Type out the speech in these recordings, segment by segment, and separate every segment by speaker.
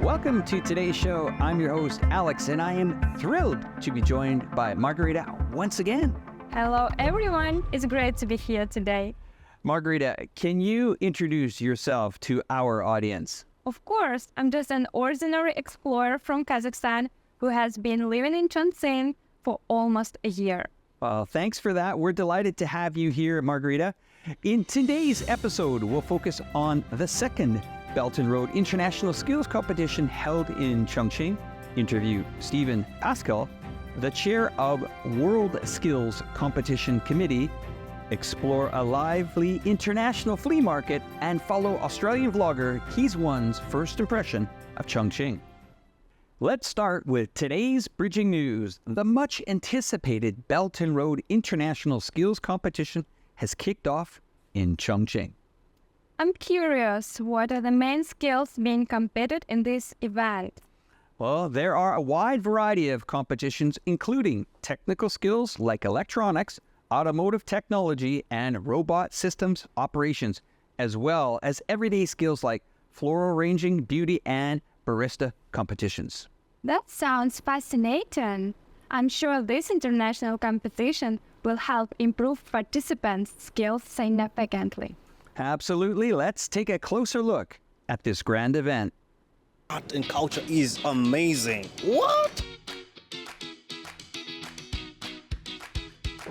Speaker 1: Welcome to today's show. I'm your host, Alex, and I am thrilled to be joined by Margarita once again.
Speaker 2: Hello, everyone. It's great to be here today.
Speaker 1: Margarita, can you introduce yourself to our audience?
Speaker 2: Of course, I'm just an ordinary explorer from Kazakhstan who has been living in Chongqing for almost a year.
Speaker 1: Well, thanks for that. We're delighted to have you here, Margarita. In today's episode, we'll focus on the second Belt and Road International Skills Competition held in Chongqing. Interview Stephen Pascal, the chair of World Skills Competition Committee, explore a lively international flea market, and follow Australian vlogger Keys One's first impression of Chongqing. Let's start with today's bridging news. The much anticipated Belt and Road International Skills Competition has kicked off in Chongqing.
Speaker 2: I'm curious, what are the main skills being competed in this event?
Speaker 1: Well, there are a wide variety of competitions, including technical skills like electronics, automotive technology, and robot systems operations, as well as everyday skills like floral arranging, beauty, and barista competitions.
Speaker 2: That sounds fascinating. I'm sure this international competition will help improve participants' skills significantly.
Speaker 1: Absolutely. Let's take a closer look at this grand event.
Speaker 3: Art and culture is amazing. What?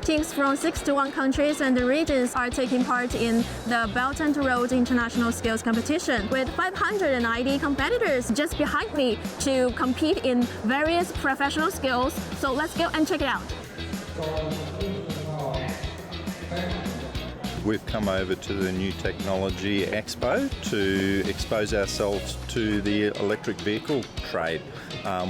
Speaker 4: Teams from 61 countries and regions are taking part in the Belt and Road International Skills Competition, with 590 competitors just behind me to compete in various professional skills. So let's go and check it out.
Speaker 5: We've come over to the New Technology Expo to expose ourselves to the electric vehicle trade.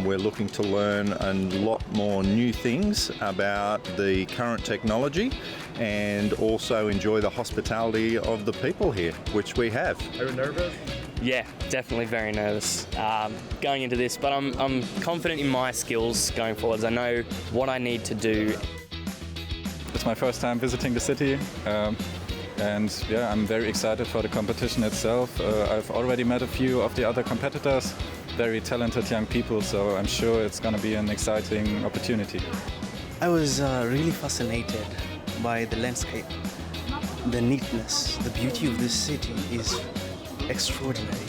Speaker 5: We're looking to learn a lot more new things about the current technology and also enjoy the hospitality of the people here, which we have.
Speaker 6: Are you nervous?
Speaker 7: Yeah, definitely very nervous going into this, but I'm confident in my skills going forwards. I know what I need to do.
Speaker 6: It's my first time visiting the city. And yeah, I'm very excited for the competition itself. I've already met a few of the other competitors, very talented young people, so I'm sure it's going to be an exciting opportunity.
Speaker 8: I was really fascinated by the landscape, the neatness, the beauty of this city is extraordinary.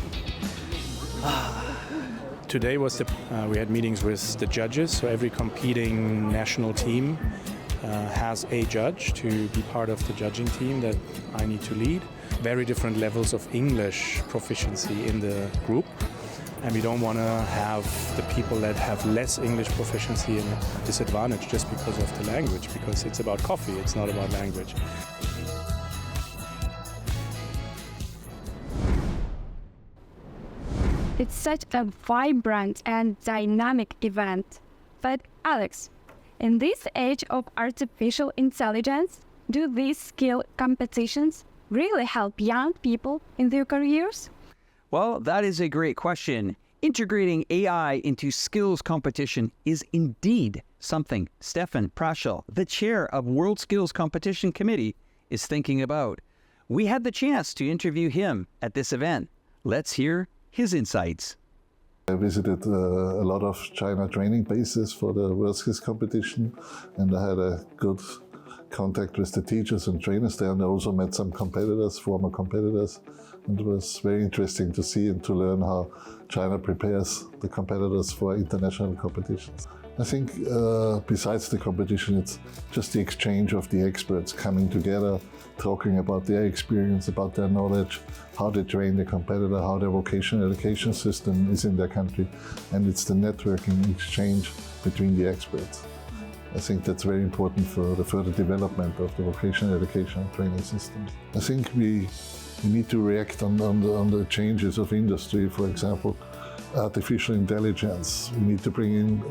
Speaker 9: Today was we had meetings with the judges, so every competing national team has a judge to be part of the judging team that I need to lead. Very different levels of English proficiency in the group. And we don't want to have the people that have less English proficiency in a disadvantage just because of the language, because it's about coffee, it's not about language.
Speaker 2: It's such a vibrant and dynamic event. But Alex, in this age of artificial intelligence, do these skill competitions really help young people in their careers?
Speaker 1: Well, that is a great question. Integrating AI into skills competition is indeed something Stefan Praschel, the chair of World Skills Competition Committee, is thinking about. We had the chance to interview him at this event. Let's hear his insights.
Speaker 10: I visited a lot of China training bases for the World Skills competition, and I had a good contact with the teachers and trainers there, and I also met some competitors, former competitors, and it was very interesting to see and to learn how China prepares the competitors for international competitions. I think besides the competition, it's just the exchange of the experts coming together, talking about their experience, about their knowledge, how they train the competitor, how their vocational education system is in their country, and it's the networking exchange between the experts. I think that's very important for the further development of the vocational education and training systems. I think we need to react on the changes of industry, for example, artificial intelligence. We need to bring in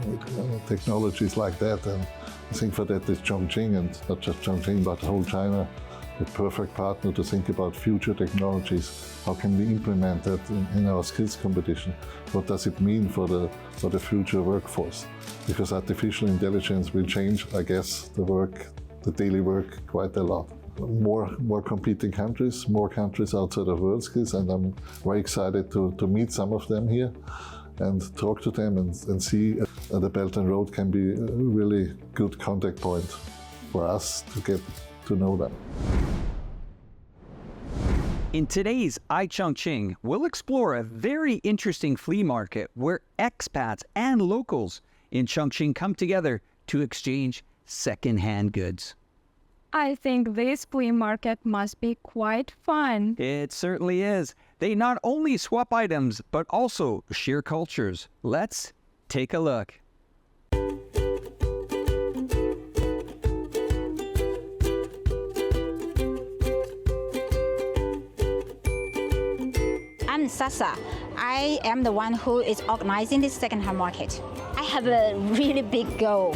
Speaker 10: technologies like that, and I think for that is Chongqing, and not just Chongqing but whole China, the perfect partner to think about future technologies. How can we implement that in our skills competition? What does it mean for the future workforce? Because artificial intelligence will change, I guess, the daily work quite a lot. More competing countries, more countries outside of WorldSkills, and I'm very excited to meet some of them here. and talk to them and see the Belt and Road can be a really good contact point for us to get to know them.
Speaker 1: In today's iChongqing, we'll explore a very interesting flea market where expats and locals in Chongqing come together to exchange second-hand goods.
Speaker 2: I think this flea market must be quite fun.
Speaker 1: It certainly is. They not only swap items, but also share cultures. Let's take a look.
Speaker 11: I'm Sasa. I am the one who is organizing this second-hand market. I have a really big goal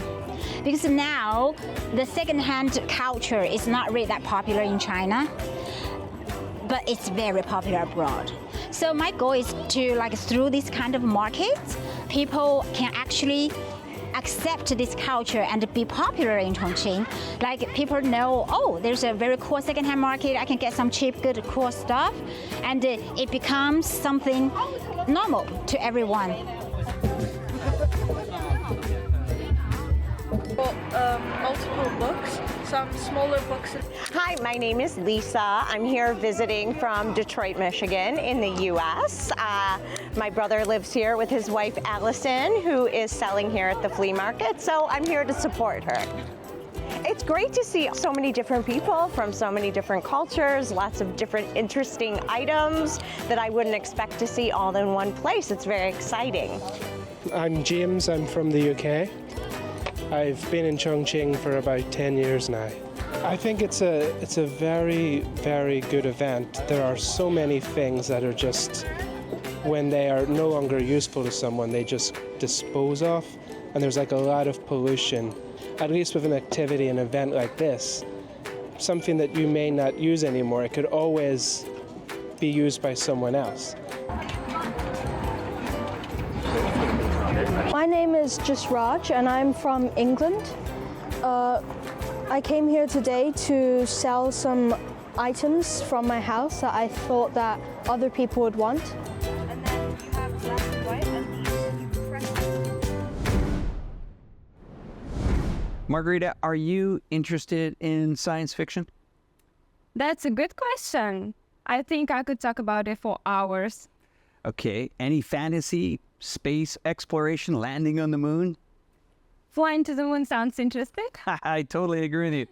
Speaker 11: because now the second-hand culture is not really that popular in China, but it's very popular abroad. So my goal is to, through this kind of markets, people can actually accept this culture and be popular in Chongqing. Like people know, oh, there's a very cool second-hand market, I can get some cheap, good, cool stuff, and it becomes something normal to everyone.
Speaker 12: Multiple books, some smaller books.
Speaker 13: Hi, my name is Lisa. I'm here visiting from Detroit, Michigan in the U.S. My brother lives here with his wife Allison, who is selling here at the flea market, so I'm here to support her. It's great to see so many different people from so many different cultures, lots of different interesting items that I wouldn't expect to see all in one place. It's very exciting.
Speaker 14: I'm James, I'm from the UK. I've been in Chongqing for about 10 years now. I think it's a very, very good event. There are so many things that are just, when they are no longer useful to someone, they just dispose of. And there's a lot of pollution, at least with an activity, an event like this. Something that you may not use anymore, it could always be used by someone else.
Speaker 15: My name is Just Raj and I'm from England. I came here today to sell some items from my house that I thought that other people would want.
Speaker 12: And then you have black and white and these you press.
Speaker 1: Margarita, are you interested in science fiction?
Speaker 2: That's a good question. I think I could talk about it for hours.
Speaker 1: Okay, any fantasy, space exploration, landing on the moon?
Speaker 2: Flying to the moon sounds interesting.
Speaker 1: I totally agree with you.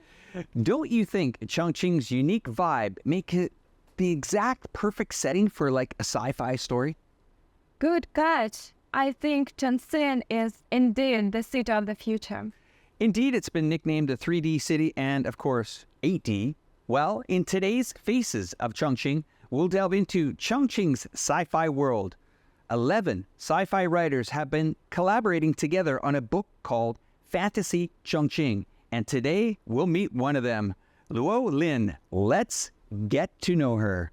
Speaker 1: Don't you think Chongqing's unique vibe make it the exact perfect setting for a sci-fi story?
Speaker 2: Good catch. I think Chongqing is indeed the city of the future.
Speaker 1: Indeed, it's been nicknamed the 3D city and, of course, 8D. Well, in today's Faces of Chongqing, we'll delve into Chongqing's sci-fi world. 11 sci-fi writers have been collaborating together on a book called Fantasy Chongqing, and today we'll meet one of them, Luo Lin. Let's get to know her.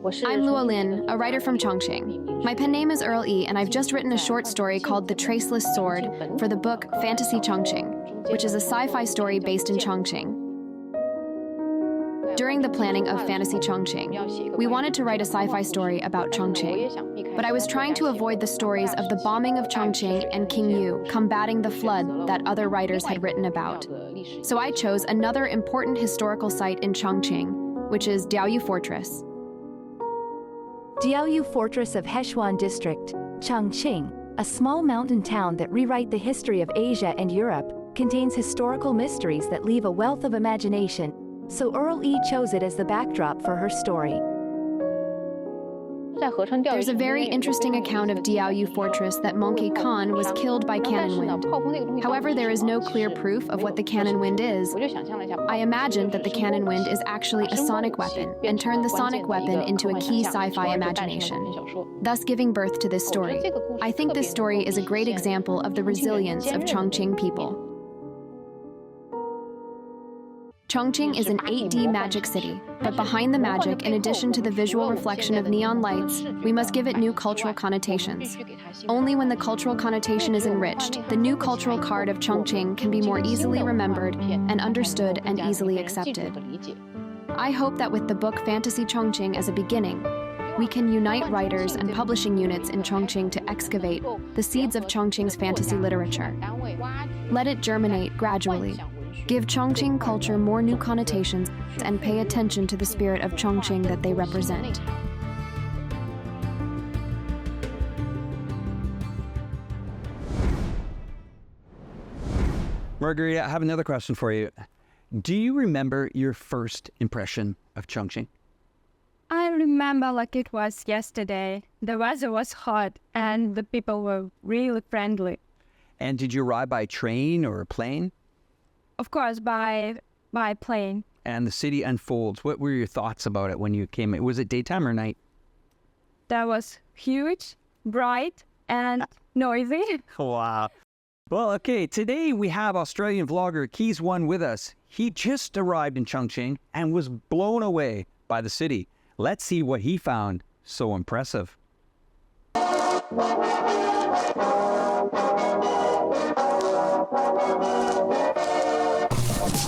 Speaker 16: I'm Luo Lin, a writer from Chongqing. My pen name is Earl E, and I've just written a short story called The Traceless Sword for the book Fantasy Chongqing, which is a sci-fi story based in Chongqing. During the planning of Fantasy Chongqing, we wanted to write a sci-fi story about Chongqing, but I was trying to avoid the stories of the bombing of Chongqing and King Yu combating the flood that other writers had written about. So I chose another important historical site in Chongqing, which is Diaoyu Fortress.
Speaker 17: Diaoyu Fortress of Hechuan District, Chongqing, a small mountain town that rewrite the history of Asia and Europe, contains historical mysteries that leave a wealth of imagination, so Earl E chose it as the backdrop for her story.
Speaker 16: There's a very interesting account of Diaoyu Fortress that Monkey Khan was killed by cannon wind. However, there is no clear proof of what the cannon wind is. I imagined that the cannon wind is actually a sonic weapon and turned the sonic weapon into a key sci-fi imagination, thus giving birth to this story. I think this story is a great example of the resilience of Chongqing people. Chongqing is an 8D magic city, but behind the magic, in addition to the visual reflection of neon lights, we must give it new cultural connotations. Only when the cultural connotation is enriched, the new cultural card of Chongqing can be more easily remembered and understood and easily accepted. I hope that with the book Fantasy Chongqing as a beginning, we can unite writers and publishing units in Chongqing to excavate the seeds of Chongqing's fantasy literature. Let it germinate gradually. Give Chongqing culture more new connotations and pay attention to the spirit of Chongqing that they represent.
Speaker 1: Margarita, I have another question for you. Do you remember your first impression of Chongqing?
Speaker 2: I remember like it was yesterday. The weather was hot and the people were really friendly.
Speaker 1: And did you arrive by train or plane?
Speaker 2: Of course, by plane.
Speaker 1: And the city unfolds. What were your thoughts about it when you came? Was it daytime or night?
Speaker 2: That was huge, bright, and noisy.
Speaker 1: Wow. Well, okay, today we have Australian vlogger Keys One with us. He just arrived in Chongqing and was blown away by the city. Let's see what he found so impressive.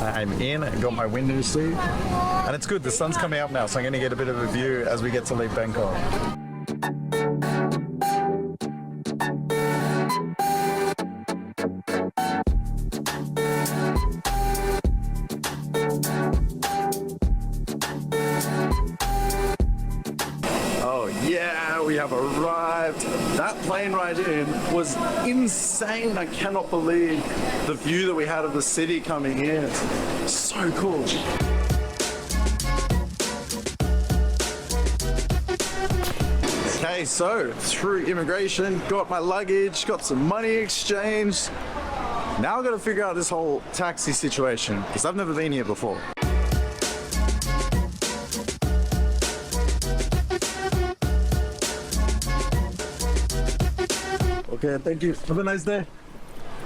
Speaker 18: I'm in, I got my window seat, and it's good, the sun's coming up now, so I'm going to get a bit of a view as we get to leave Bangkok. Oh yeah, we have arrived. That plane ride in was insane. I cannot believe the view that we had of the city coming in. So cool. Okay, so through immigration, got my luggage, got some money exchanged. Now I've got to figure out this whole taxi situation because I've never been here before. Okay, thank you. Have a nice day.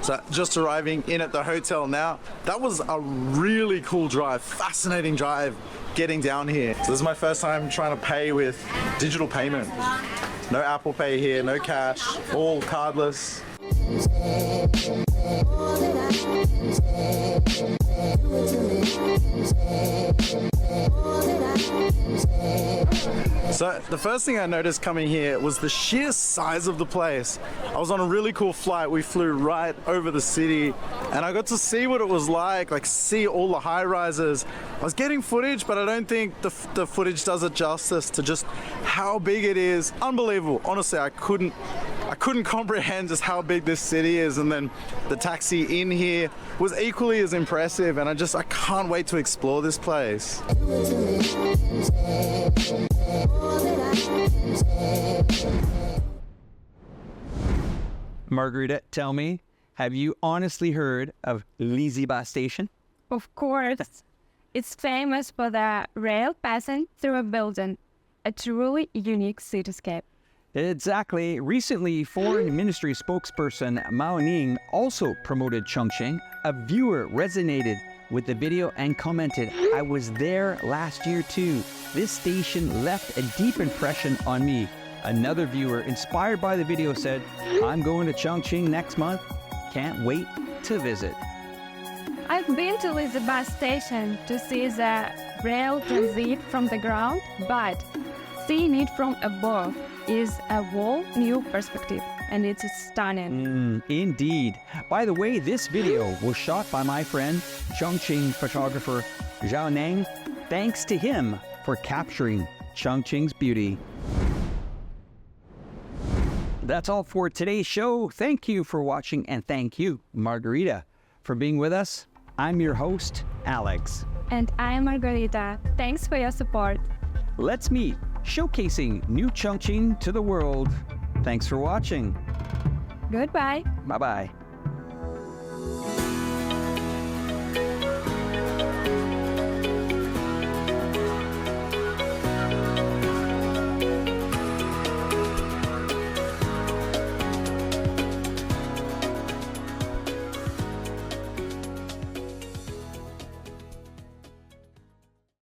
Speaker 18: So just arriving in at the hotel now. That was a really cool drive, fascinating drive getting down here. So this is my first time trying to pay with digital payment. No Apple Pay here, no cash, all cardless. So the first thing I noticed coming here was the sheer size of the place. I was on a really cool flight. We flew right over the city and I got to see what it was like see all the high rises. I was getting footage, but I don't think the footage does it justice to just how big it is. Unbelievable. Honestly, I couldn't comprehend just how big this city is, and then the taxi in here was equally as impressive, and I can't wait to explore this place.
Speaker 1: Margarita, tell me, have you honestly heard of Liziba Station?
Speaker 2: Of course. It's famous for the rail passing through a building, a truly unique cityscape.
Speaker 1: Exactly. Recently, Foreign Ministry spokesperson Mao Ning also promoted Chongqing. A viewer resonated with the video and commented, "I was there last year too. This station left a deep impression on me." Another viewer, inspired by the video, said, "I'm going to Chongqing next month. Can't wait to visit."
Speaker 2: I've been to Liziba Station to see the rail transit from the ground, but seeing it from above is a whole new perspective, and it's stunning.
Speaker 1: Indeed. By the way, this video was shot by my friend, Chongqing photographer Zhao Neng. Thanks to him for capturing Chongqing's beauty. That's all for today's show. Thank you for watching, and thank you, Margarita, for being with us. I'm your host, Alex.
Speaker 2: And I'm Margarita. Thanks for your support.
Speaker 1: Let's meet, showcasing new Chongqing to the world. Thanks for watching.
Speaker 2: Goodbye.
Speaker 1: Bye-bye.